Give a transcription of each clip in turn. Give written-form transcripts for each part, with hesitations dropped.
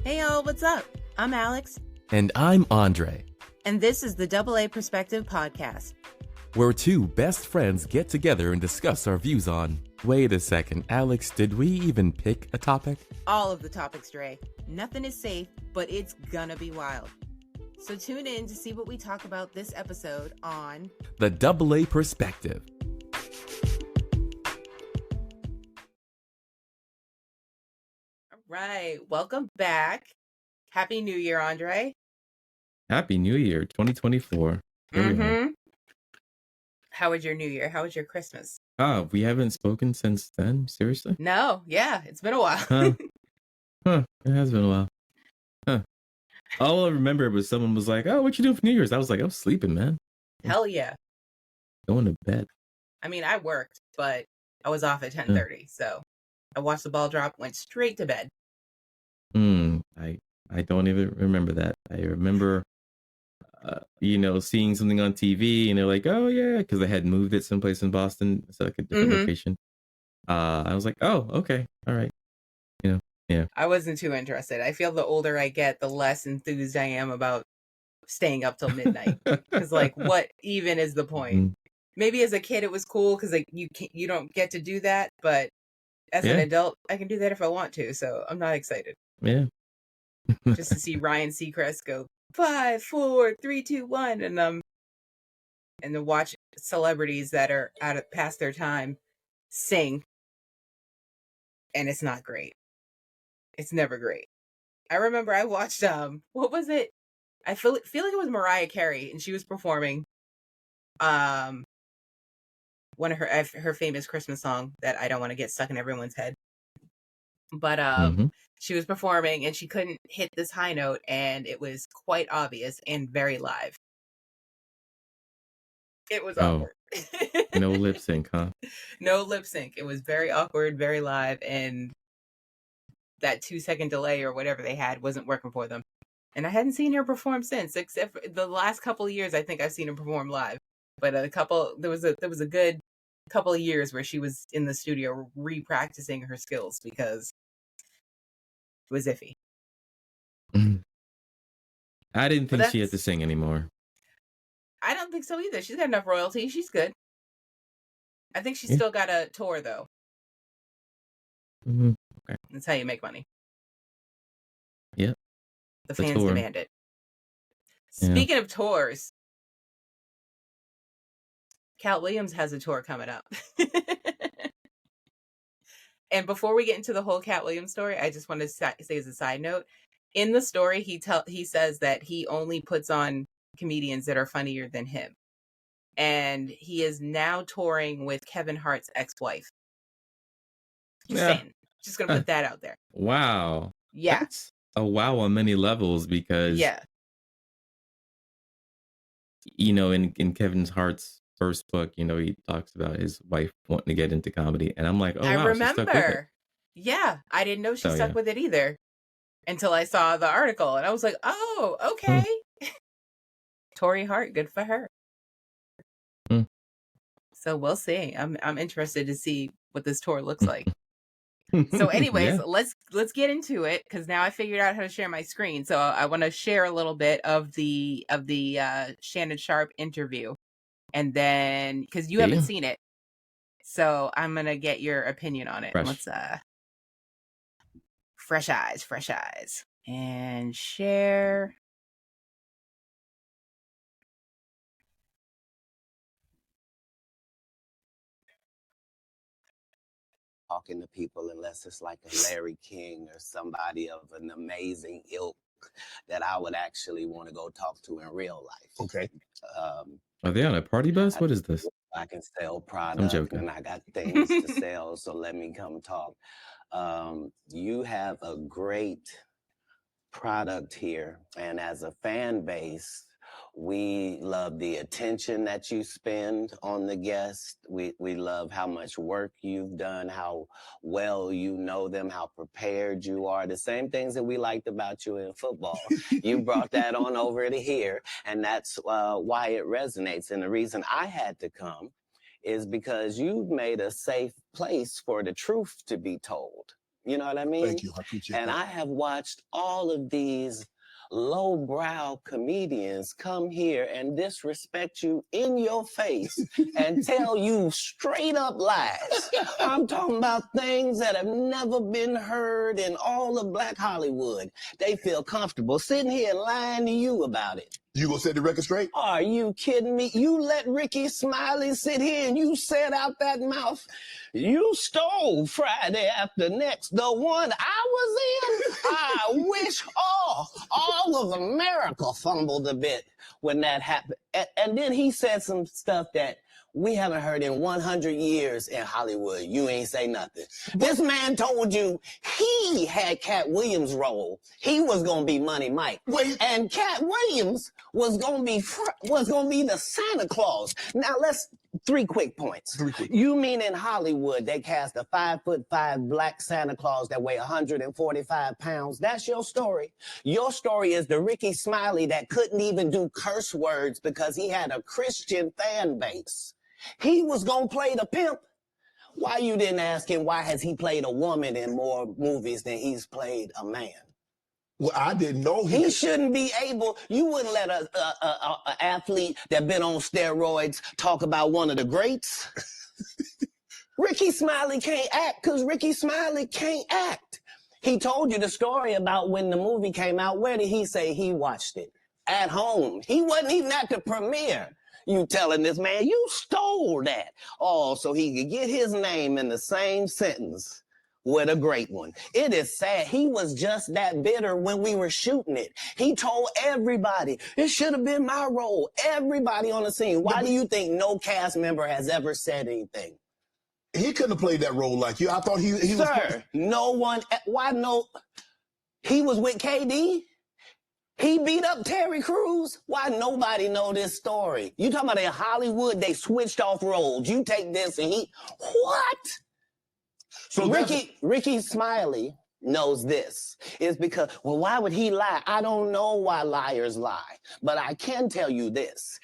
Hey y'all, what's up? I'm Alex. And I'm Andre. And this is the AA Perspective Podcast, where two best friends get together and discuss our views on... Wait a second, Alex, did we even pick a topic? All of the topics, Drae. Nothing is safe, but it's gonna be wild. So tune in to see what we talk about this episode on... The AA Perspective. Right. Welcome back. Happy New Year, Andre. Happy New Year, 2024. How was your New Year? How was your Christmas? We haven't spoken since then? Seriously? No. Yeah, it's been a while. It has been a while. All I remember was someone was like, oh, what you doing for New Year's? I was like, I was sleeping, man. Hell yeah. Going to bed. I mean, I worked, but I was off at 10:30, so I watched the ball drop, went straight to bed. I don't even remember that. I remember, seeing something on TV and they're like, oh yeah, because they had moved it someplace in Boston, so like a different location. I was like, oh, okay, all right. Yeah. I wasn't too interested. I feel the older I get, the less enthused I am about staying up till midnight. Because what even is the point? Maybe as a kid it was cool because you don't get to do that, but as an adult, I can do that if I want to. So I'm not excited. Yeah. Just to see Ryan Seacrest go 5, 4, 3, 2, 1, and to watch celebrities that are past their time sing, and it's not great. It's never great. I remember I watched what was it? I feel like it was Mariah Carey, and she was performing one of her famous Christmas song that I don't want to get stuck in everyone's head. But she was performing and she couldn't hit this high note, and it was quite obvious and very live. It was awkward. No lip sync, huh? No lip sync. It was very awkward, very live, and that 2-second delay or whatever they had wasn't working for them. And I hadn't seen her perform since, except for the last couple of years. I think I've seen her perform live, but there was a good couple of years where she was in the studio re-practicing her skills because it was iffy. I didn't think she had to sing anymore. I don't think so either. She's got enough royalty. She's good. I think she's still got a tour though. Okay. That's how you make money. Yep. The fans demand it. Speaking of tours, Cat Williams has a tour coming up. And before we get into the whole Cat Williams story, I just want to say as a side note, in the story, he says that he only puts on comedians that are funnier than him. And he is now touring with Kevin Hart's ex-wife. Just saying. Just going to put that out there. Wow. Yeah. That's a wow on many levels because, in Kevin Hart's first book, he talks about his wife wanting to get into comedy. And I'm like, oh, wow, I remember. She stuck with it. Yeah. I didn't know she stuck with it either until I saw the article. And I was like, oh, okay. Tori Hart, good for her. So we'll see. I'm interested to see what this tour looks like. So anyways, let's get into it because now I figured out how to share my screen. So I want to share a little bit of the Shannon Sharpe interview, and then because you haven't seen it, so I'm gonna get your opinion on it. Let's fresh eyes, and share. Talking to people unless it's like a Larry King or somebody of an amazing ilk that I would actually want to go talk to in real life. Okay. Are they on a party bus? What is this? I can sell product and I got things to sell, so let me come talk. You have a great product here, and as a fan base, we love the attention that you spend on the guest. We love how much work you've done, how well you know them, how prepared you are. The same things that we liked about you in football. You brought that on over to here, and that's why it resonates. And the reason I had to come is because you've made a safe place for the truth to be told. You know what I mean? Thank you. I appreciate and that. I have watched all of these lowbrow comedians come here and disrespect you in your face and tell you straight up lies. I'm talking about things that have never been heard in all of Black Hollywood. They feel comfortable sitting here lying to you about it. You gonna set the record straight? Are you kidding me? You let Ricky Smiley sit here and you said out that mouth, you stole Friday After Next, the one I was in. I wish all of America fumbled a bit when that happened. And then he said some stuff that we haven't heard in 100 years in Hollywood. You ain't say nothing. This man told you he had Cat Williams' role. He was gonna be Money Mike. Wait. And Cat Williams was gonna be the Santa Claus. Now let's 3 quick points. 3 quick. You mean in Hollywood they cast a 5'5" black Santa Claus that weigh 145 pounds? That's your story. Your story is the Ricky Smiley that couldn't even do curse words because he had a Christian fan base. He was gonna play the pimp. Why you didn't ask him why has he played a woman in more movies than he's played a man? Well, I didn't know He shouldn't be able. You wouldn't let a athlete that been on steroids talk about one of the greats. Ricky Smiley can't act because Ricky Smiley can't act. He told you the story about when the movie came out. Where did he say he watched it? At home. He wasn't even at the premiere. You telling this man, you stole that. Oh, so he could get his name in the same sentence with a great one. It is sad. He was just that bitter when we were shooting it. He told everybody, it should have been my role. Everybody on the scene. Why do you think no cast member has ever said anything? He couldn't have played that role like you. I thought he was... Sir, no one... Why no... He was with KD? He beat up Terry Crews? Why nobody know this story? You talking about in Hollywood, they switched off roles. You take this and he... What? So Ricky Smiley knows this. It's because, well, why would he lie? I don't know why liars lie. But I can tell you this.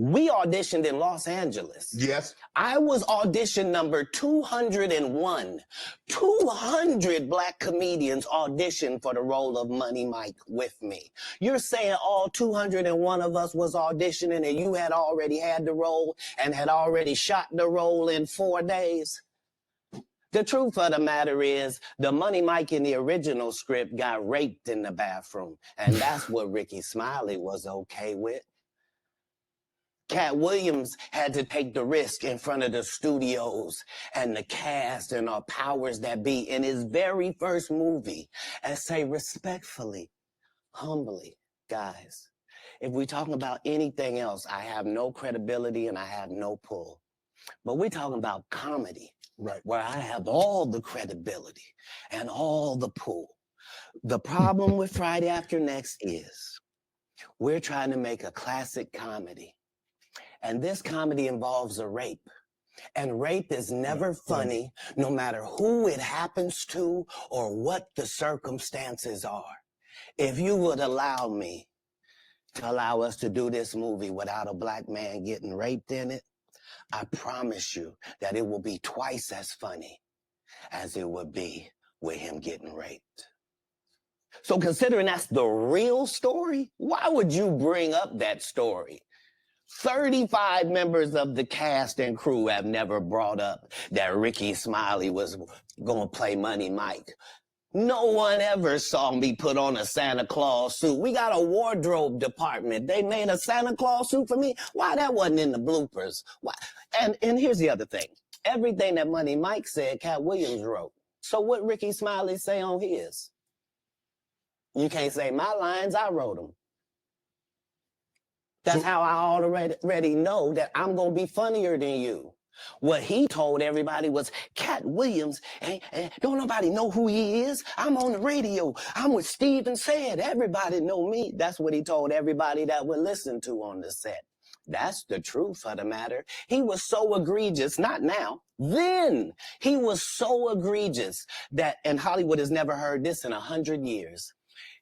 We auditioned in Los Angeles. Yes. I was audition number 201. 200 black comedians auditioned for the role of Money Mike with me. You're saying all 201 of us was auditioning and you had already had the role and had already shot the role in 4 days? The truth of the matter is, the Money Mike in the original script got raped in the bathroom, and that's what Ricky Smiley was okay with. Cat Williams had to take the risk in front of the studios and the cast and our powers that be in his very first movie and say respectfully, humbly, guys, if we're talking about anything else, I have no credibility and I have no pull. But we're talking about comedy, right, where I have all the credibility and all the pull. The problem with Friday After Next is we're trying to make a classic comedy. And this comedy involves a rape. And rape is never funny, no matter who it happens to or what the circumstances are. If you would allow me to allow us to do this movie without a black man getting raped in it, I promise you that it will be twice as funny as it would be with him getting raped. So considering that's the real story, why would you bring up that story? 35 members of the cast and crew have never brought up that Ricky Smiley was going to play Money Mike. No one ever saw me put on a Santa Claus suit. We got a wardrobe department. They made a Santa Claus suit for me. Why that wasn't in the bloopers? Why? And here's the other thing. Everything that Money Mike said, Cat Williams wrote. So what Ricky Smiley say on his? You can't say my lines, I wrote them. That's how I already know that I'm going to be funnier than you. What he told everybody was, Cat Williams, don't nobody know who he is. I'm on the radio. I'm with Stephen Said. Everybody know me. That's what he told everybody that would listen to on the set. That's the truth of the matter. He was so egregious, not now, then. He was so egregious that, and Hollywood has never heard this in 100 years.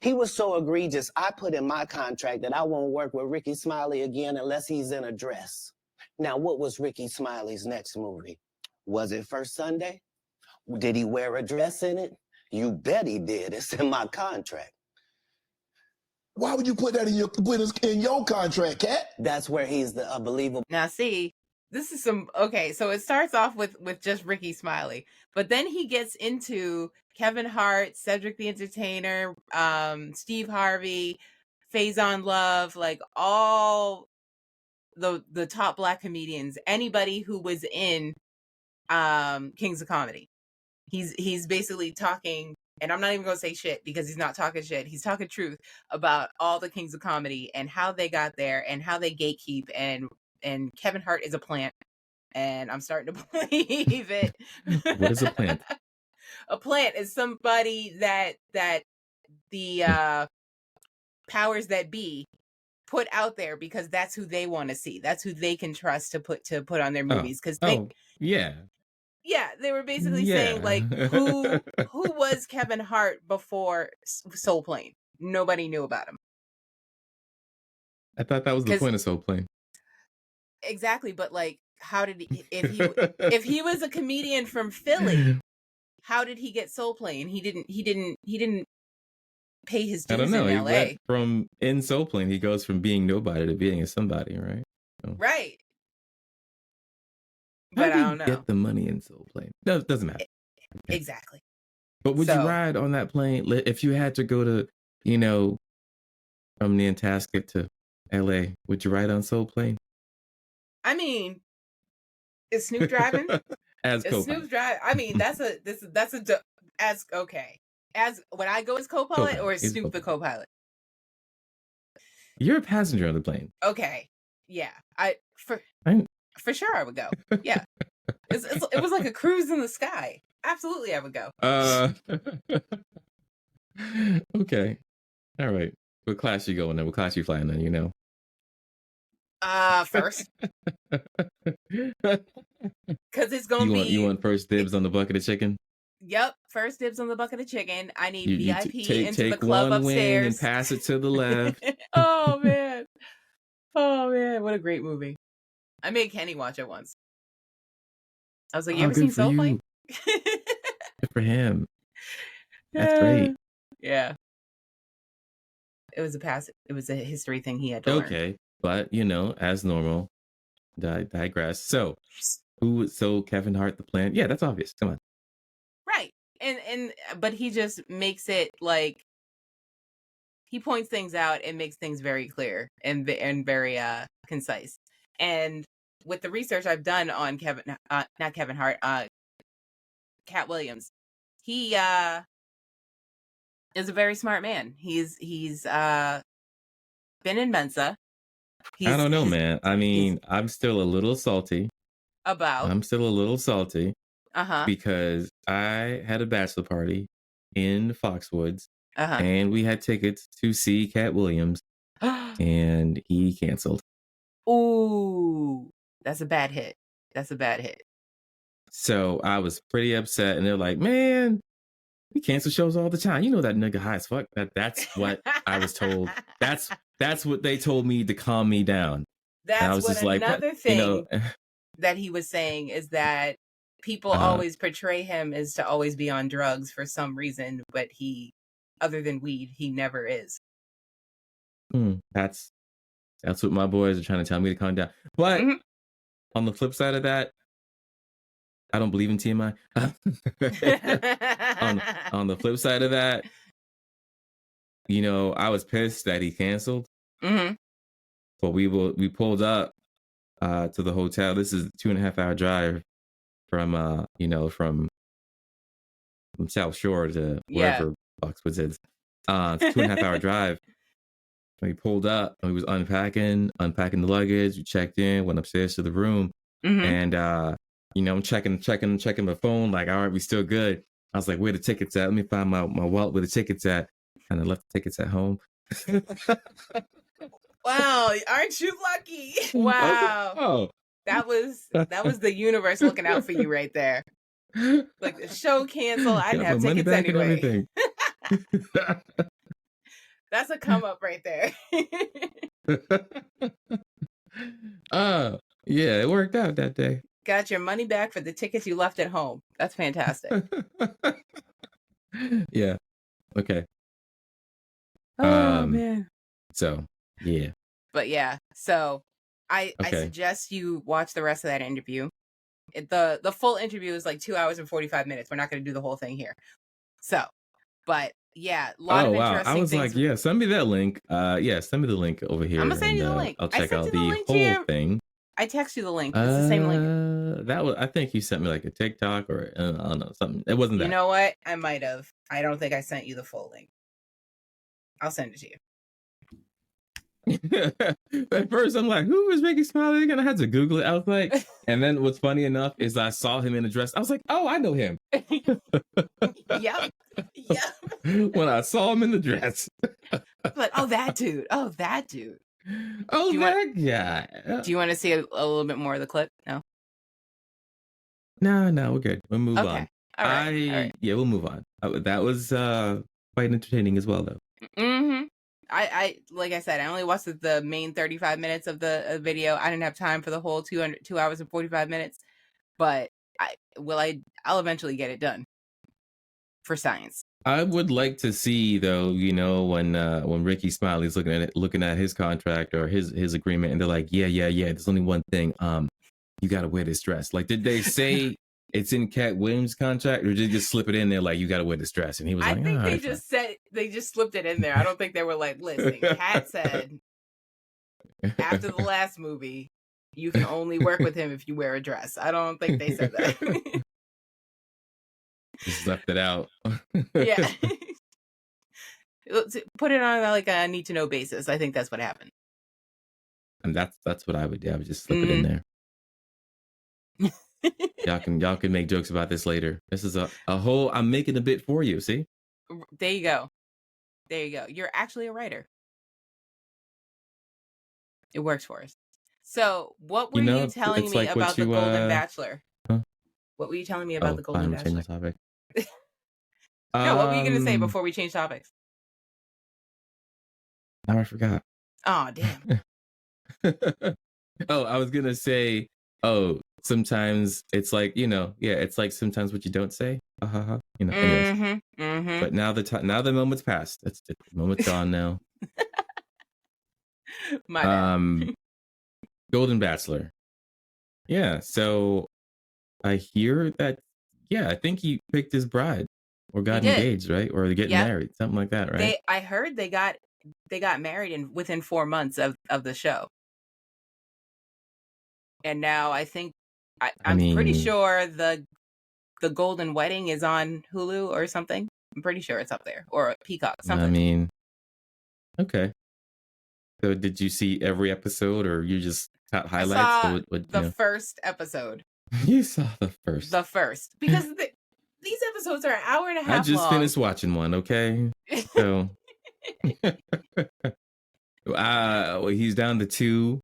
He was so egregious, I put in my contract that I won't work with Ricky Smiley again unless he's in a dress. Now, what was Ricky Smiley's next movie? Was it First Sunday? Did he wear a dress in it? You bet he did. It's in my contract. Why would you put that in your contract, Cat? That's where he's the unbelievable. Now, see, this is okay. So it starts off with just Ricky Smiley, but then he gets into Kevin Hart, Cedric the Entertainer, Steve Harvey, Faison Love, like all the top Black comedians, anybody who was in Kings of Comedy. He's basically talking, and I'm not even gonna say shit because he's not talking shit. He's talking truth about all the Kings of Comedy and how they got there and how they gatekeep, and Kevin Hart is a plant, and I'm starting to believe it. What is a plant? A plant is somebody that the powers that be put out there because that's who they want to see. That's who they can trust to put on their movies. Because yeah, they were basically saying like, who was Kevin Hart before Soul Plane? Nobody knew about him. I thought that was the point of Soul Plane. Exactly, but like, how did he? If he was a comedian from Philly, how did he get Soul Plane? He didn't pay his dues. I don't know. In LA. From in Soul Plane, he goes from being nobody to being a somebody, right? So. Right. But I don't know. Get the money in Soul Plane. No, it doesn't matter. Okay. Exactly. But would you ride on that plane if you had to go to, from Nantasket to LA? Would you ride on Soul Plane? I mean, is Snoop driving? As co-pilot. Snoop's driving. I mean, as when I go as co-pilot or is Snoop the co-pilot? You're a passenger on the plane. Okay. Yeah. For sure I would go. Yeah. It was like a cruise in the sky. Absolutely I would go. Okay. All right. What class you going then? What class you flying then, First. Because it's going to be... You want first dibs on the bucket of chicken? Yep. First dibs on the bucket of chicken. I need VIP into the club upstairs. Wing and pass it to the left. Oh, man. Oh, man. What a great movie. I made Kenny watch it once. I was like, you ever seen Soul Plane? Good for him. That's great. Yeah. It was a history thing he had to learn. Okay. But, as normal, digress. So Kevin Hart, the plan. Yeah, that's obvious. Come on. Right. But he just makes it like, he points things out and makes things very clear and very concise. And with the research I've done on not Kevin Hart, Cat Williams, he is a very smart man. He's been in Mensa. I don't know, man. I mean, I'm still a little salty. Because I had a bachelor party in Foxwoods, and we had tickets to see Cat Williams, and he canceled. Ooh, that's a bad hit. So I was pretty upset, and they're like, "Man, we cancel shows all the time. You know that nigga high as fuck." That's what I was told. That's what they told me to calm me down. That's what another thing that he was saying is that people always portray him as to always be on drugs for some reason, but he, other than weed, he never is. That's what my boys are trying to tell me to calm down. But on the flip side of that, I don't believe in TMI. on the flip side of that, I was pissed that he canceled. But we pulled up to the hotel. This is a 2.5 hour drive from from South Shore to wherever Foxwoods is. It's a 2.5 hour drive. We pulled up and we was unpacking the luggage. We checked in, went upstairs to the room, and I'm checking my phone. Like, all right, we still good. I was like, where the tickets at? Let me find my wallet where the tickets at. And I left the tickets at home. Wow, aren't you lucky? Wow. Oh. That was the universe looking out for you right there. Like, the show canceled, I'd have tickets anyway. That's a come up right there. Yeah, it worked out that day. Got your money back for the tickets you left at home. That's fantastic. Yeah. Okay. Oh man. So yeah. But yeah, so I suggest you watch the rest of that interview. The full interview is like 2 hours and 45 minutes. We're not going to do the whole thing here. So, but yeah, a lot of Wow. I interesting was things. like, yeah, send me that link. Yeah, send me the link over here. I'm gonna send you the link. I'll check out you the whole thing. I text you the link. It's the same link. I think you sent me like a TikTok or I don't know, something. It wasn't that. You know what? I might have. I don't think I sent you the full link. I'll send it to you. At first, I'm like, who is Ricky Smiley? And I had to Google it. I was like, and then what's funny enough is I saw him in a dress. I was like, oh, I know him. Yep. When I saw him in the dress. Like, oh, that dude. Oh, that dude. Oh, that guy. Do you want to see a little bit more of the clip? No? No, we're good. We'll move on. All right. Yeah, we'll move on. That was quite entertaining as well, though. Mm-hmm. I like I said, I only watched the main 35 minutes of the video. I didn't have time for the whole 2 hours and 45 minutes, but I'll eventually get it done for science. I would like to see, though, when Ricky Smiley's looking at his contract or his agreement, and they're like, yeah, there's only one thing, you got to wear this dress. Like, did they say it's in Cat Williams' contract, or did they just slip it in there like you got to wear this dress? And he was like, I think they just slipped it in there. I don't think they were like, listen, Cat said after the last movie, you can only work with him if you wear a dress. I don't think they said that. Just left it out. Yeah. Put it on like a need to know basis. I think that's what happened. And that's what I would do. I would just slip it in there. Y'all can make jokes about this later. This is a whole, I'm making a bit for you. See? There you go. You're actually a writer. It works for us. So what were you telling me about the Golden Bachelor? Huh? What were you telling me about the Golden Bachelor? Topic. No, what were you going to say before we change topics? Now I forgot. Oh, damn. I was going to say, sometimes it's like, it's like sometimes what you don't say. Anyways. Mm-hmm. But now the moment's passed. The moment's gone now. My bad. Golden Bachelor. Yeah, so I hear that, I think he picked his bride or got engaged, right? Or they're getting married, something like that, right? I heard they got married within 4 months of the show. And now I think I'm pretty sure the Golden Wedding is on Hulu or something. I'm pretty sure it's up there, or Peacock, something. Okay. So did you see every episode, or you just got highlights? I saw the first episode. You saw the first. The first, because these episodes are an hour and a half. I just finished watching one. Okay, so he's down to 2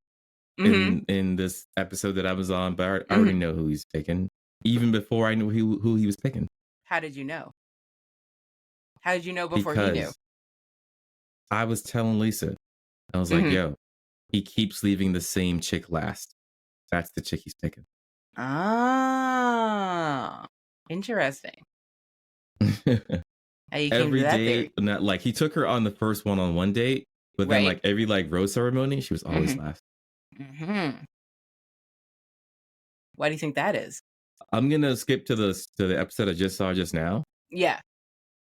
in this episode that I was on, but I already know who he's picking, even before I knew who he was picking. How did you know? How did you know before he knew? I was telling Lisa, I was like, yo, he keeps leaving the same chick last. That's the chick he's picking. Ah, interesting. How you came every to that date, theory? not like he took her on the first one-on-one date, but then like every like rose ceremony, she was always last. Why do you think that is? I'm gonna skip to the episode I just saw just now. Yeah.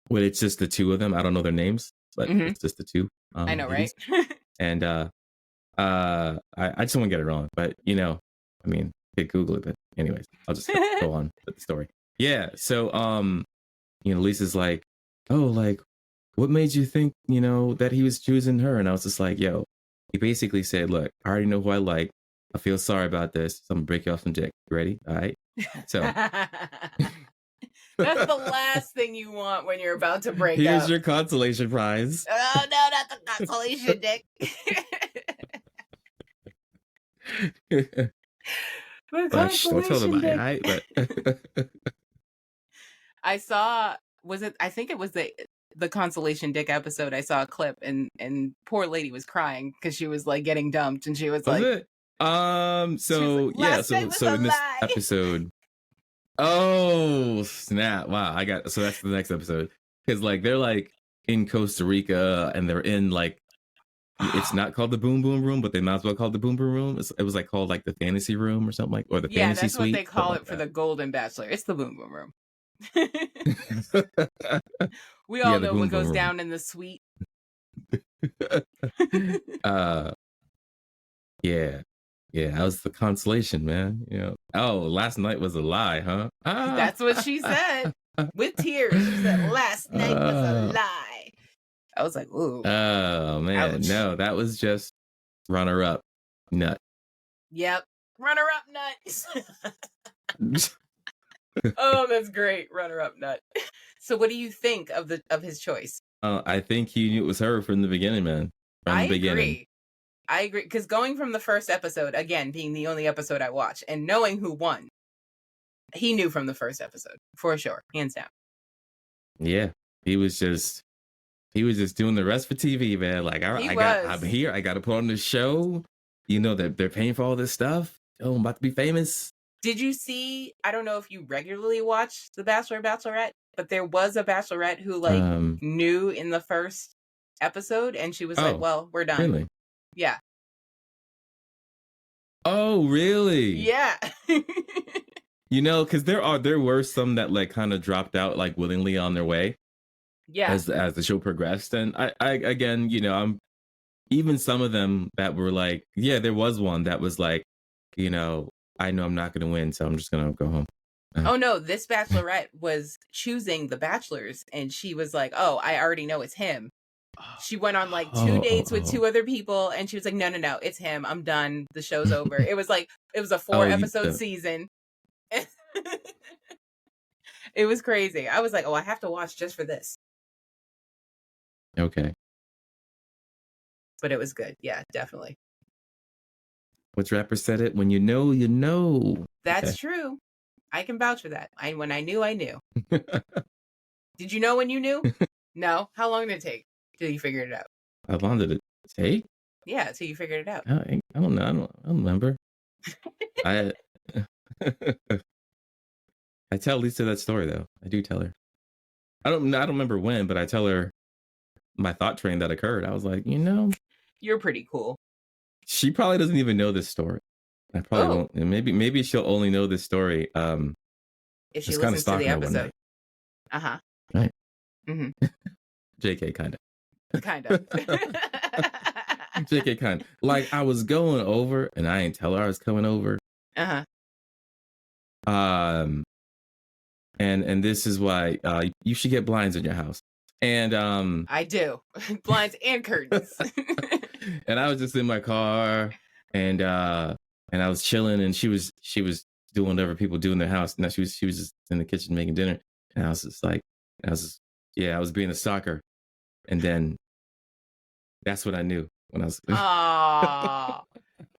Where it's just the 2 of them. I don't know their names, but it's just the 2. I know, ladies. right? And I just don't want to get it wrong, but you could Google it. But anyways, I'll just go on with the story. Yeah. So Lisa's like, oh, like, what made you think that he was choosing her? And I was just like, yo, he basically said, look, I already know who I like. I feel sorry about this. So I'm gonna break you off some dick. You ready? All right. So that's the last thing you want when you're about to break up. Here's your consolation prize. Oh no, not the consolation dick. Don't tell them I. But I saw. I think it was the consolation dick episode. I saw a clip and poor lady was crying because she was like getting dumped and she was like, it? So in this episode. Oh snap! Wow, that's the next episode. because like they're like in Costa Rica and they're in like it's not called the Boom Boom Room, but they might as well call it the Boom Boom Room. It was like called like the Fantasy Room or something like, or the Fantasy that's Suite. what they call like it for the Golden Bachelor. It's the Boom Boom Room. We Yeah, all the know Boom what Boom goes Room. down in the suite. Yeah. Yeah, that was the consolation, man. You know. Oh, last night was a lie, huh? That's what she said. With tears. She said, last night was a lie. I was like, ooh. Oh, man. Ouch. No, that was just runner-up Nut. Yep. Runner-up Nut. Oh, that's great. Runner-up Nut. So what do you think of his choice? I think he knew it was her from the beginning, man. From the beginning. I agree. Because going from the first episode, again, being the only episode I watched, and knowing who won, he knew from the first episode. For sure. Hands down. Yeah. He was just doing the rest for TV, man. Like, I'm here. I got to put on this show. You know, they're paying for all this stuff. Oh, I'm about to be famous. Did you see, I don't know if you regularly watch The Bachelor, Bachelorette, but there was a Bachelorette who like knew in the first episode and she was like, well, we're done. Really? Yeah. Oh, really? Yeah. You know, because there were some that like kind of dropped out like willingly on their way. Yeah. As the show progressed. And I again, you know, even some of them that were like, yeah, there was one that was like, you know, I know I'm not going to win, so I'm just going to go home. Oh, no, this Bachelorette was choosing the Bachelors, and she was like, oh, I already know it's him. She went on like 2 dates with 2 other people, and she was like, no, it's him. I'm done. The show's over. It was a 4-episode season. It was crazy. I was like, oh, I have to watch just for this. Okay. But it was good. Yeah, definitely. Which rapper said it? When you know, you know. That's true. I can vouch for that. When I knew, I knew. Did you know when you knew? No. How long did it take till you figured it out? How long did it take? Yeah, till you figured it out. I don't know. I don't remember. I tell Lisa that story though. I do tell her. I don't remember when, but I tell her my thought train that occurred. I was like, you know, you're pretty cool. She probably doesn't even know this story. I probably won't. And maybe she'll only know this story if she listens to the episode. Uh-huh. Right. Mm-hmm. JK kind of. Kind of. JK kind of. Like I was going over and I didn't tell her I was coming over. Uh-huh. And this is why you should get blinds in your house. And I do. Blinds and curtains. And I was just in my car and I was chilling and she was doing whatever people do in their house. And she was just in the kitchen making dinner. And I was just like, I was being a stalker. And then that's what I knew when I was. Aww.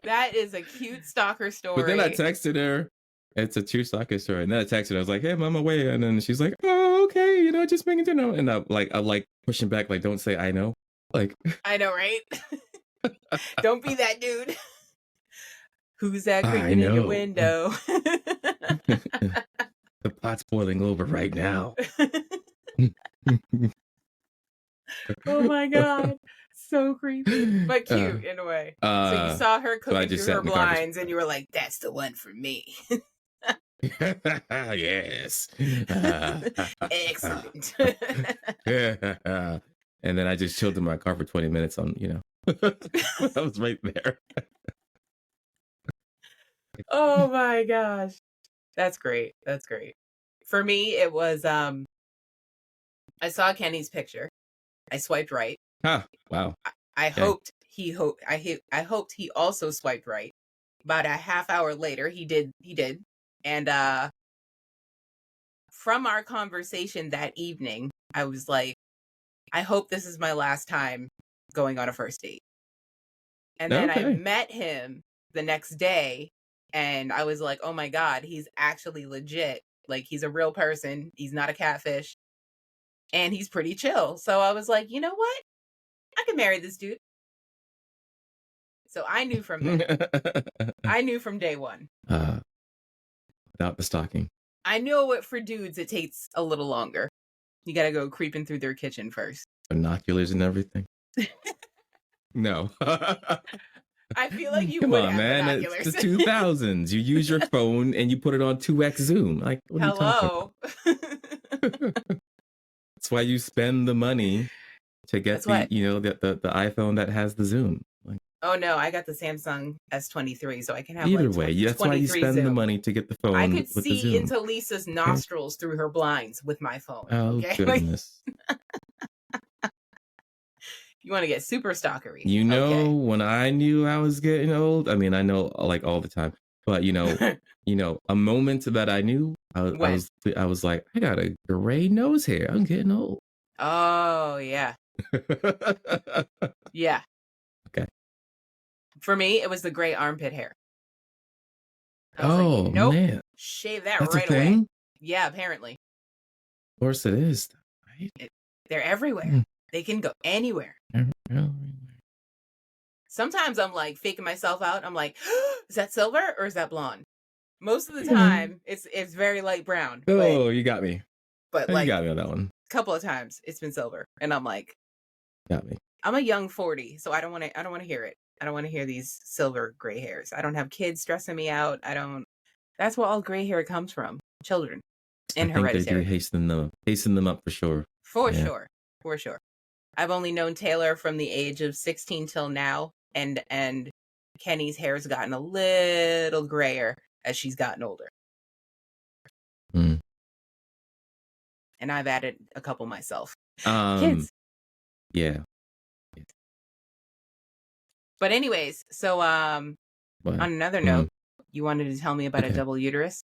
That is a cute stalker story. But then I texted her. It's a true stalker story. And then I texted her. I was like, hey, I'm on my way. And then she's like, oh, okay. You know, just making dinner. And I'm like pushing back, like, don't say I know. Like, I know, right? Don't be that dude. Who's that creeping in your window? The pot's boiling over right now. Oh my God. So creepy. But cute in a way. So you saw her cooking through her blinds and you were like, that's the one for me. Yes. Excellent. And then I just chilled in my car for 20 minutes on, you know. I was right there. Oh my gosh. That's great. That's great. For me, it was I saw Kenny's picture. I swiped right. Ah, wow. I hoped he also swiped right. About a half hour later, he did. And from our conversation that evening, I was like, I hope this is my last time going on a first date. And then I met him the next day and I was like, oh my God, he's actually legit. Like he's a real person. He's not a catfish. And he's pretty chill. So I was like, you know what? I can marry this dude. So I knew from that. I knew from day one. Without the stalking. I know what for dudes it takes a little longer. You got to go creeping through their kitchen first. Binoculars and everything. No. I feel like you Come would on, have man. binoculars. It's the 2000s. You use your phone and you put it on 2x zoom. Like, what are you talking about? That's why you spend the money to get the iPhone that has the zoom. Like, oh no, I got the Samsung S23, so I can have either way. That's why you spend zoom. The money to get the phone. I could with see the zoom. into Lisa's nostrils through her blinds with my phone. Oh, okay? goodness. You want to get super stalkery. You know, when I knew I was getting old, I mean, I know like all the time, but a moment that I knew, I was like, I got a gray nose hair. I'm getting old. Oh, yeah. Yeah. Okay. For me, it was the gray armpit hair. I was like, nope, man. Shave that That's right a thing? away. Yeah, apparently. Of course it is. Right? They're everywhere. They can go anywhere. Sometimes I'm like faking myself out. I'm like, is that silver or is that blonde? Most of the time, it's very light brown. Oh, you got me. But you got me on that one. A couple of times it's been silver, and I'm like, got me. I'm a young 40, so I don't want to hear it. I don't want to hear these silver gray hairs. I don't have kids stressing me out. That's where all gray hair comes from. Children and hereditary. They do hasten them up for sure. For sure. I've only known Taylor from the age of 16 till now, and Kenny's hair's gotten a little grayer as she's gotten older. Mm. And I've added a couple myself. Kids. Yeah. But anyways, so on another note, you wanted to tell me about a double uterus?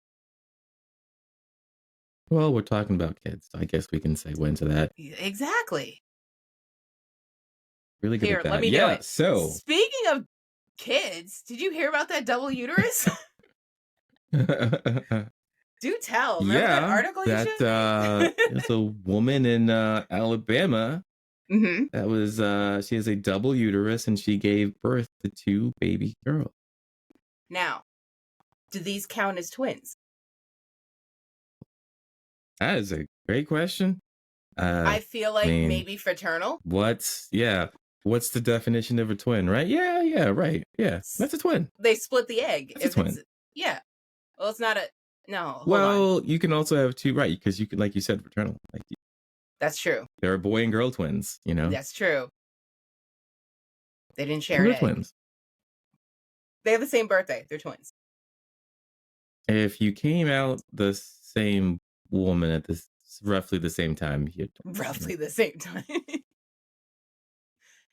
Well, we're talking about kids, so I guess we can segue into that. Exactly. Really good Here, at that. let me do it. So speaking of kids, did you hear about that double uterus? Do tell. Remember that article you showed me? There's a woman in Alabama. Mm-hmm. That was she has a double uterus and she gave birth to 2 baby girls. Now, do these count as twins? That is a great question. I feel like maybe fraternal. What's the definition of a twin, right? Yeah, right. Yeah, that's a twin. They split the egg. That's a twin. Yeah. Well, it's not a no. Well, you can also have 2, right? Because you can, like you said, fraternal. Like, that's true. There are boy and girl twins, you know. That's true. They didn't share an egg. Twins. They have the same birthday. They're twins. If you came out the same woman at roughly the same time, roughly the same time.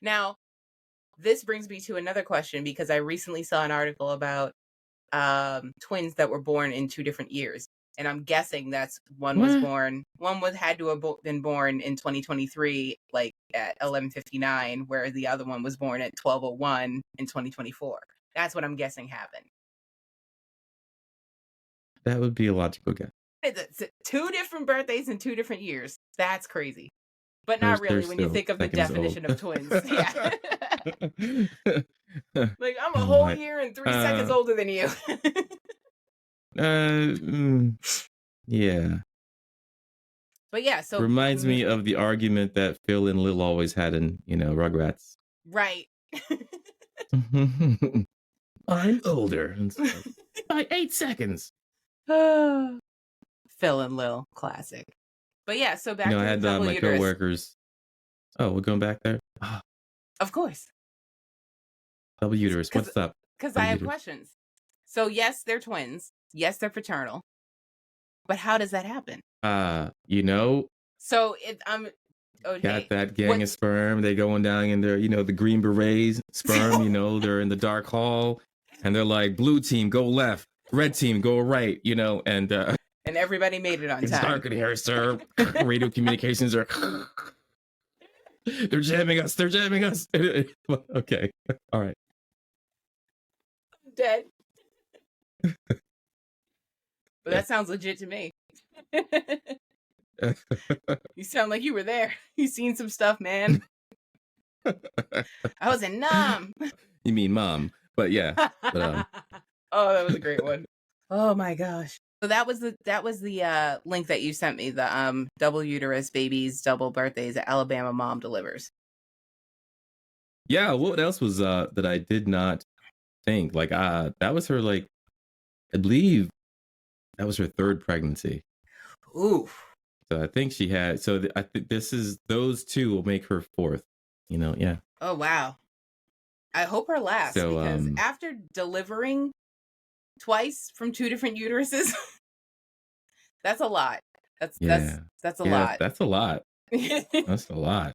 Now, this brings me to another question because I recently saw an article about twins that were born in 2 different years. And I'm guessing that's one had to have been born in 2023, like at 11:59, where the other one was born at 12:01 in 2024. That's what I'm guessing happened. That would be a logical guess. It's 2 different birthdays in 2 different years. That's crazy. But not really when you think of the definition of twins. Yeah. Like, I'm a whole year and 3 seconds older than you. Yeah. But yeah, so reminds me of the argument that Phil and Lil always had in, Rugrats. Right. I'm older. By 8 seconds. Phil and Lil, classic. But yeah, so back to I had my coworkers. Oh, we're going back there? Of course. Double uterus. What's up? Because I have questions. So yes, they're twins. Yes, they're fraternal. But how does that happen? So okay. Got that gang of sperm. They going down in their, the Green Berets sperm. They're in the dark hall, and they're like, blue team go left, red team go right. And everybody made it on time. It's dark in here, sir. Radio communications are. They're jamming us. Okay. All right. I'm dead. But that sounds legit to me. You sound like you were there. You seen some stuff, man. I was in Nam. You mean mom? But yeah. Oh, that was a great one. Oh my gosh. So that was the link that you sent me, the double uterus babies, double birthdays at Alabama mom delivers. Yeah, what else was that I did not think? Like that was her, like, I believe that was her third pregnancy. Ooh. So I think she had, so I think those two will make her fourth, yeah. Oh wow. I hope her last, So, because after delivering twice from two different uteruses, that's a lot. That's a lot. That's a lot. That's a lot.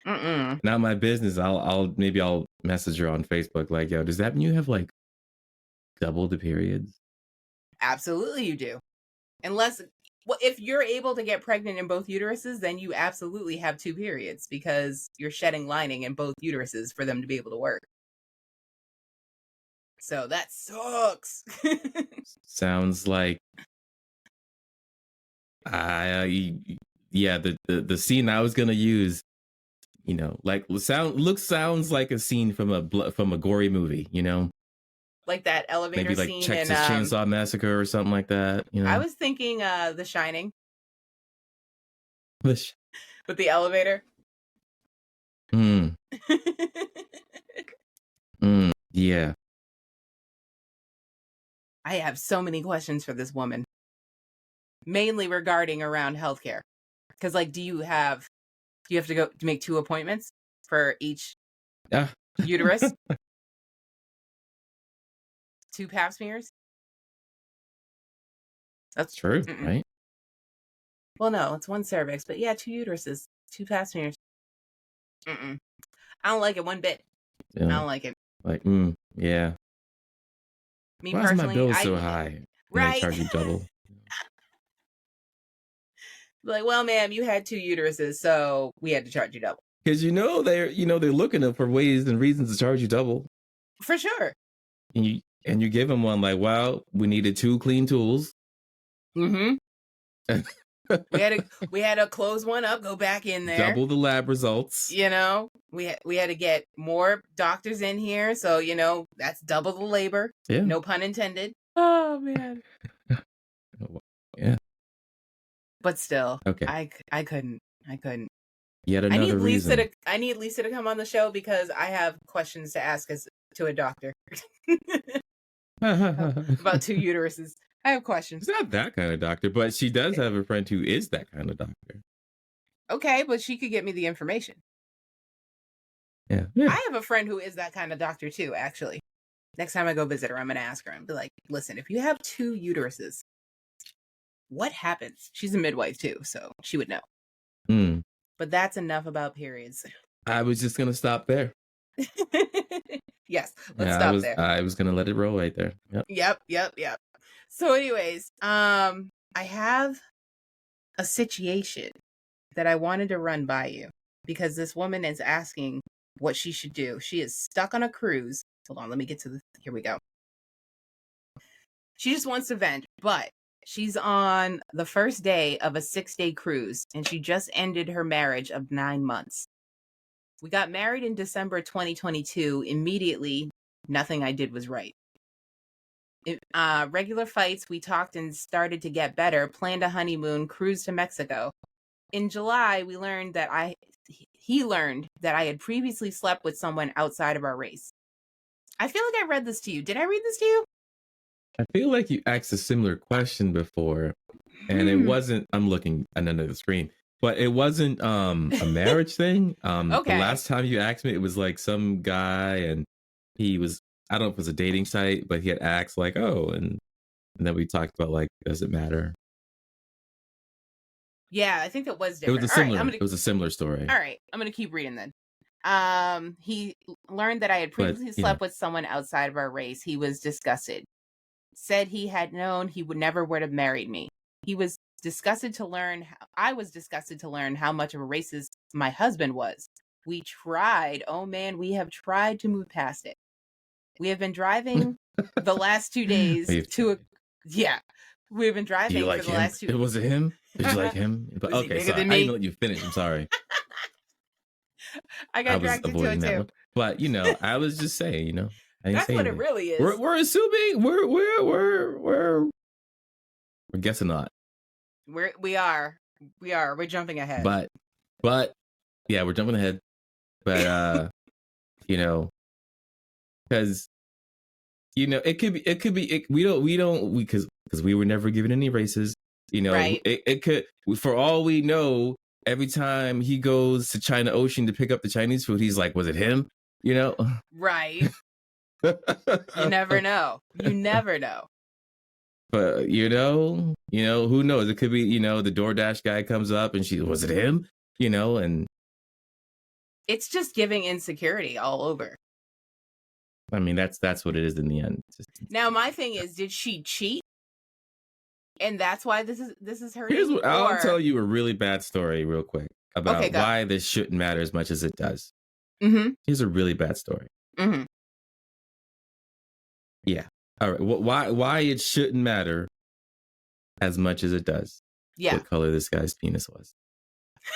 Not my business. Maybe I'll message her on Facebook like, yo, does that mean you have like double the periods? Absolutely you do. Unless, well, if you're able to get pregnant in both uteruses, then you absolutely have two periods because you're shedding lining in both uteruses for them to be able to work. So that sucks. Sounds like the scene I was gonna use, like sounds like a scene from a gory movie, like that elevator maybe like scene Texas in Chainsaw Massacre or something like that. I was thinking The Shining with the elevator. Yeah. I have so many questions for this woman, mainly regarding around healthcare. Because, like, do you have to go to make 2 appointments for each uterus? 2 pap smears? That's true, right? Well, no, it's 1 cervix, but yeah, 2 uteruses, 2 pap smears. I don't like it one bit. Yeah. I don't like it. Like, yeah. Me Why personally, is my bill so high? Right? They charge you double. Like, well, ma'am, you had 2 uteruses, so we had to charge you double. Because they're looking for ways and reasons to charge you double. For sure. And you give them one like, well, we needed 2 clean tools. We had to close one up, go back in there. Double the lab results. We had to get more doctors in here, so that's double the labor. Yeah. No pun intended. Oh man. Yeah. But still, okay. I couldn't. Yet another reason. I need Lisa to come on the show because I have questions to ask to a doctor about 2 uteruses. I have questions. She's not that kind of doctor, but she does have a friend who is that kind of doctor. Okay, but she could get me the information. Yeah. I have a friend who is that kind of doctor too, actually. Next time I go visit her, I'm going to ask her and be like, listen, if you have 2 uteruses, what happens? She's a midwife too, so she would know. But that's enough about periods. I was just going to stop there. Yes, let's stop there. I was going to let it roll right there. Yep. So anyways, I have a situation that I wanted to run by you because this woman is asking what she should do. She is stuck on a cruise. Hold on, let me get to here we go. She just wants to vent, but she's on the first day of a 6-day cruise and she just ended her marriage of 9 months. We got married in December 2022. Immediately, nothing I did was right. Regular fights, we talked and started to get better, planned a honeymoon, cruise to Mexico. In July, he learned that I had previously slept with someone outside of our race. I feel like I read this to you. Did I read this to you? I feel like you asked a similar question before, and it wasn't, I'm looking at the end of the screen, but it wasn't a marriage thing. Okay. The last time you asked me, it was like some guy, and he was, I don't know if it was a dating site, but he had asked like, oh, and then we talked about like, does it matter? Yeah, I think it was different. It was a similar story. All right, I'm going to keep reading then. He learned that I had previously slept with someone outside of our race. He was disgusted. Said he had known he would have married me. I was disgusted to learn how much of a racist my husband was. We have tried to move past it. We have been driving the last 2 days we've been driving for the last 2 days. Was it him? Did you like him? But okay, sorry. I didn't know you finished. I'm sorry. I got dragged into it too. But I was just saying, that's what it really is. We're assuming we're We're guessing not. We're jumping ahead. But yeah, we're jumping ahead. But because it could be because we were never given any races. Right. It could, for all we know, every time he goes to China Ocean to pick up the Chinese food, he's like, was it him? Right. You never know. But who knows? It could be, the DoorDash guy comes up and was it him? And it's just giving insecurity all over. I mean, that's what it is in the end. Now, my thing is, did she cheat? And that's why this is hurting. I'll tell you a really bad story real quick about why this shouldn't matter as much as it does. Mm-hmm. Here's a really bad story. Mm-hmm. Yeah. All right. Why it shouldn't matter as much as it does. Yeah. What color this guy's penis was.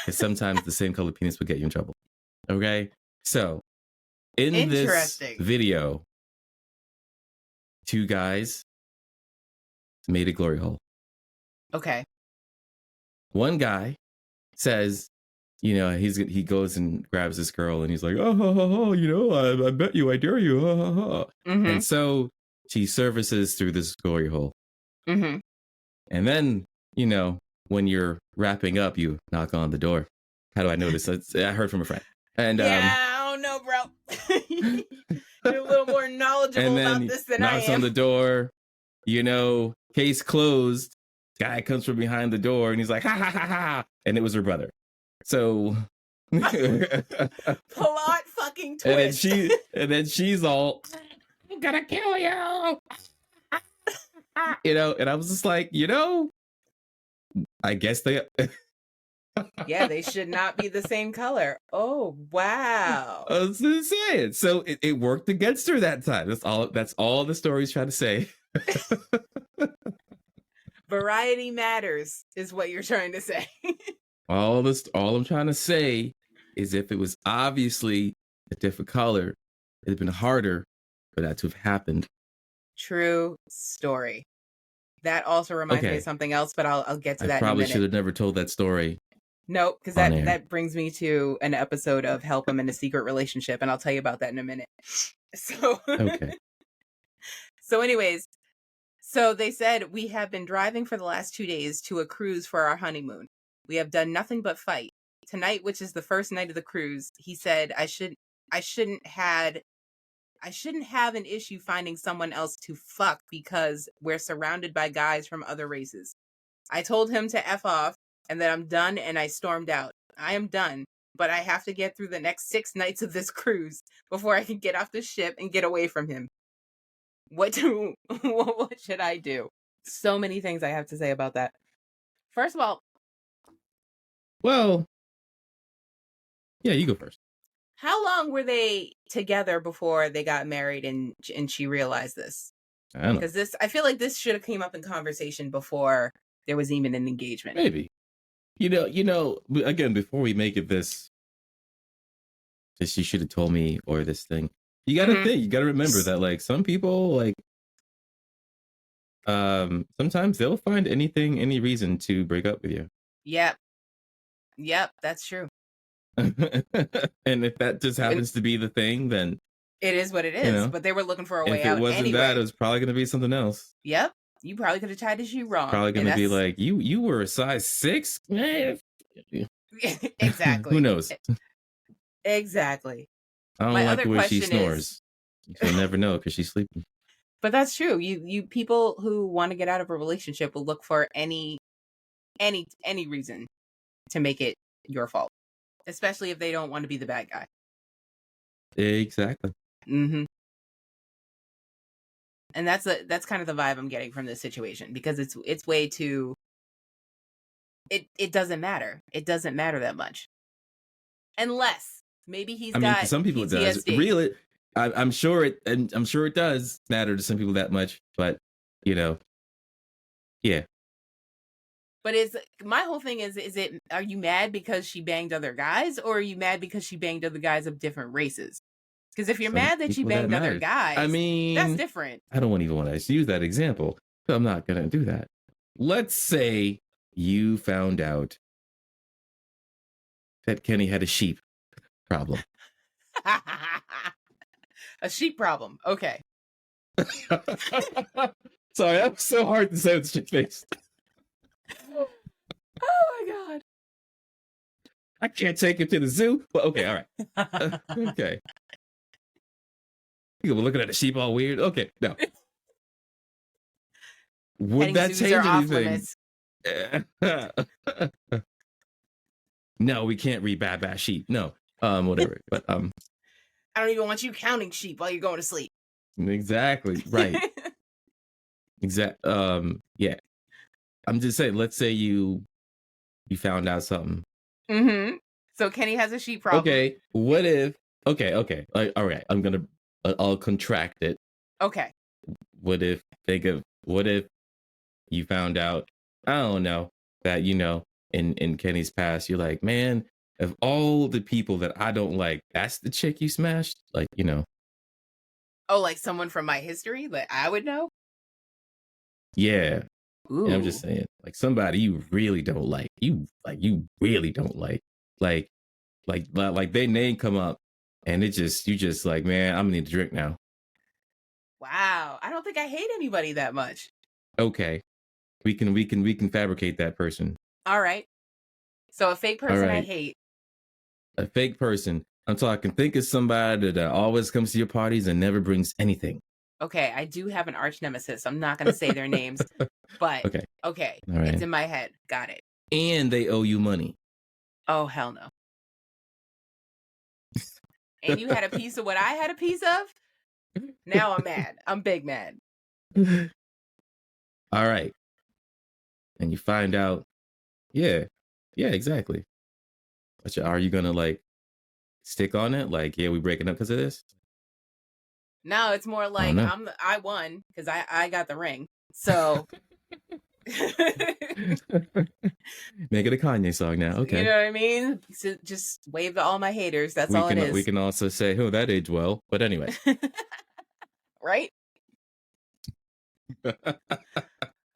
Because sometimes the same color penis would get you in trouble. Okay. So in this video, 2 guys made a glory hole. Okay. One guy says, he goes and grabs this girl and he's like, I bet you, I dare you. Mm-hmm. And so she services through this glory hole. Mm-hmm. And then, when you're wrapping up, you knock on the door. How do I know this? I heard from a friend. And I don't know, bro. You're a little more knowledgeable about this than I am. Knocks on the door, case closed. Guy comes from behind the door and he's like, ha ha ha ha. And it was her brother. So plot fucking twist. And then she's all, I'm gonna kill you. And I was just like, I guess they yeah, they should not be the same color. Oh, wow. I was just saying. So it worked against her that time. That's all the story's trying to say. Variety matters is what you're trying to say. All I'm trying to say is if it was obviously a different color, it'd been harder for that to have happened. True story. That also reminds me of something else, but I'll get to that in a minute. I probably should have never told that story. No, because that brings me to an episode of Help I'm in a Secret Relationship, and I'll tell you about that in a minute. So okay. So anyways, so they said, we have been driving for the last 2 days to a cruise for our honeymoon. We have done nothing but fight. Tonight, which is the first night of the cruise, he said I shouldn't have an issue finding someone else to fuck because we're surrounded by guys from other races. I told him to F off and that I'm done, and I stormed out. I am done, but I have to get through the next 6 nights of this cruise before I can get off the ship and get away from him. What should I do? So many things I have to say about that. First of all, well, yeah, you go first. How long were they together before they got married and she realized this? I don't know. Because I feel like this should have came up in conversation before there was even an engagement. Maybe. Again, before we make it this she should have told me, or this thing. You gotta think, you gotta remember that like some people sometimes they'll find any reason to break up with you. Yep, that's true. And if that just happens to be the thing, then it is what it is. But they were looking for a way out. If it wasn't anyway. that, it was probably going to be something else. Yep, you probably could have tied his shoe wrong. Probably going to be like, you were a size 6. Exactly. Who knows? Exactly. I don't like the way she snores. You'll never know because she's sleeping. But that's true. You people who want to get out of a relationship will look for any reason to make it your fault, especially if they don't want to be the bad guy. Exactly. Mm-hmm. And that's kind of the vibe I'm getting from this situation, because it's way too. It doesn't matter. It doesn't matter that much, unless maybe he's got. For some people PTSD. It does. Really, I'm sure it does matter to some people that much, but yeah. But my whole thing is are you mad because she banged other guys, or are you mad because she banged other guys of different races? Because if you're mad that she banged other guys, that's different. I don't even want to use that example, so I'm not gonna do that. let's say you found out that Kenny had a sheep problem. A sheep problem. Okay. Sorry, that was so hard to say with straight face. Oh my God. I can't take him to the zoo. Well, okay, all right. Okay. You were looking at the sheep all weird. Okay, no. Would that change anything? No, we can't read bad sheep. No. Whatever. But I don't even want you counting sheep while you're going to sleep. Exactly. Right. Yeah. I'm just saying, let's say you found out something. Mm-hmm. So Kenny has a sheep problem. Okay. What if okay. All right. I'll contract it. Okay. What if you found out, I don't know, that, in Kenny's past, you're like, man, of all the people that I don't like, that's the chick you smashed? Like, Oh, like someone from my history that I would know? Yeah. Ooh. And I'm just saying, like, somebody you really don't like. You really don't like. Like their name come up and you just like, man, I'm gonna need a drink now. Wow. I don't think I hate anybody that much. Okay. We can fabricate that person. All right. So a fake person I hate. A fake person. I'm talking, think of somebody that always comes to your parties and never brings anything. Okay, I do have an arch nemesis. I'm not going to say their names, but okay. All right. It's in my head. Got it. And they owe you money. Oh, hell no. And you had a piece of what I had a piece of? Now I'm mad. I'm big mad. All right. And you find out, yeah, exactly. But are you going to like stick on it? Like, yeah, we breaking up because of this? No, it's more like I won because I got the ring. So make it a Kanye song now. Okay. You know what I mean? So just wave to all my haters. That's all it is. We can also say, oh, that aged well. But anyway. Right?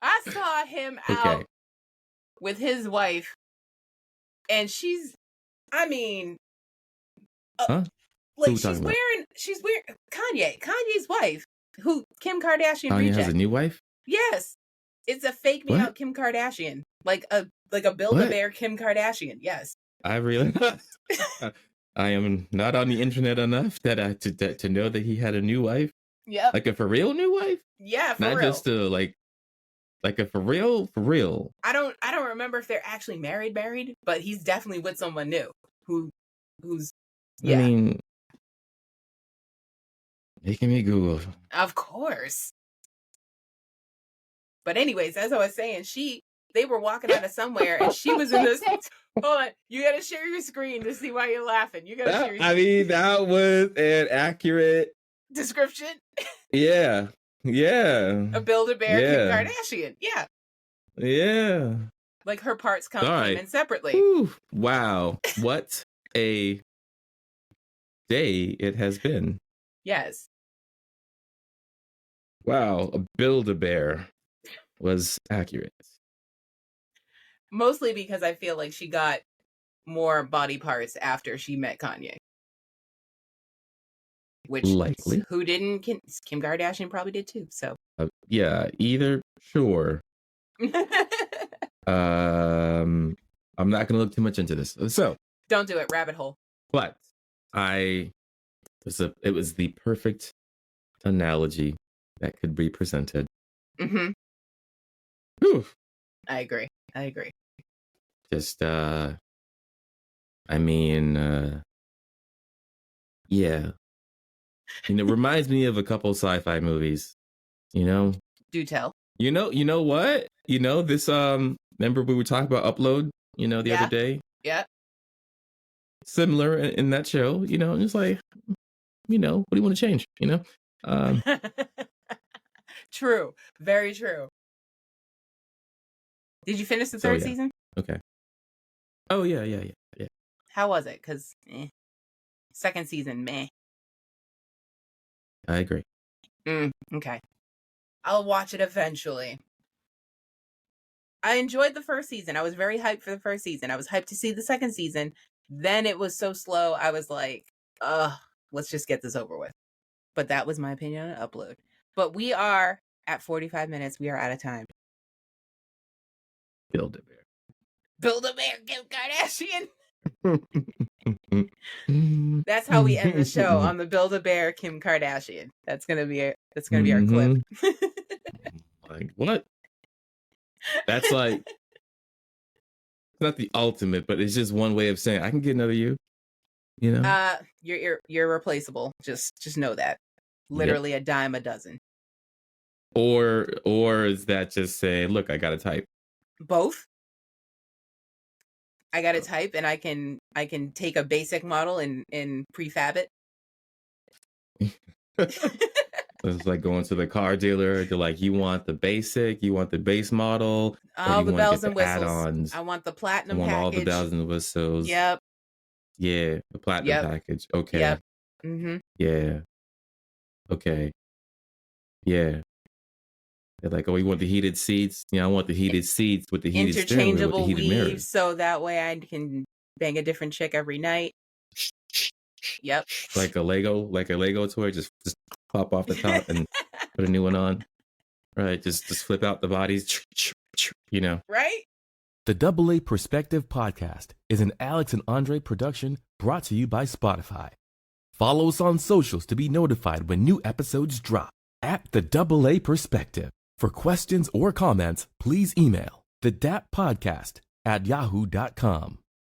I saw him out with his wife. And she's, I mean, like she's wearing Kanye's wife, who Kim Kardashian Kanye has a new wife? Yes. It's a fake me out Kim Kardashian. Like a Build-A-Bear Kim Kardashian. Yes. I really I am not on the internet enough that to know that he had a new wife. Yeah. Like a for real new wife? Yeah, for real. Not just a like a for real. I don't remember if they're actually married, but he's definitely with someone new who's I mean, making me Google. Of course. But anyways, as I was saying, they were walking out of somewhere and she was in this. Hold on, you gotta share your screen to see why you're laughing. You gotta share your screen. I mean, that was an accurate description. Yeah. A Build-A-Bear Kim Kardashian. Yeah. Yeah. Like her parts came in separately. Ooh, wow. What a day it has been. Yes. Wow. A Build-A-Bear was accurate. Mostly because I feel like she got more body parts after she met Kanye. Which likely. Who didn't? Kim Kardashian probably did too. So yeah, either sure. I'm not gonna look too much into this. So don't do it, rabbit hole. But it was the perfect analogy that could be presented. Mm-hmm. Whew. I agree. Just I mean, yeah. It reminds me of a couple sci-fi movies, Do tell. You know what? This remember we were talking about Upload, the other day? Yeah. Similar in that show, just like, what do you want to change, True. Very true. Did you finish the third season? Okay. Oh yeah. How was it? Because second season, meh. I agree. Okay. I'll watch it eventually. I enjoyed the first season. I was very hyped for the first season. I was hyped to see the second season. Then it was so slow. I was like, let's just get this over with. But that was my opinion on Upload. But we are at 45 minutes. We are out of time. Build-A-Bear. Build-A-Bear, Kim Kardashian. That's how we end the show, on the Build-A-Bear, Kim Kardashian. That's gonna be our clip. Like, what? That's like, not the ultimate, but it's just one way of saying I can get another you. You know, you're replaceable. Just know that. Literally a dime a dozen. Or is that just saying, look, I got to type? Both. I got to type, and I can take a basic model and prefab it. It's like going to the car dealer. They're like, you want the basic, you want the base model, all the bells and whistles. Add-ons. I want the platinum package. All the bells and whistles. Yep. Yeah, the platinum package. Okay. Yep. Mm-hmm. Yeah. Okay. Yeah. They're like, oh, you want the heated seats? Yeah, I want the heated seats with the heated interchangeable steering wheel with the heated weaves, mirrors. so that way I can bang a different chick every night. Yep. Like a Lego toy, just pop off the top and put a new one on. Right, just flip out the bodies, you know. Right? The AA Perspective Podcast is an Alex and Andre production brought to you by Spotify. Follow us on socials to be notified when new episodes drop at the AA Perspective. For questions or comments, please email thedappodcast@yahoo.com.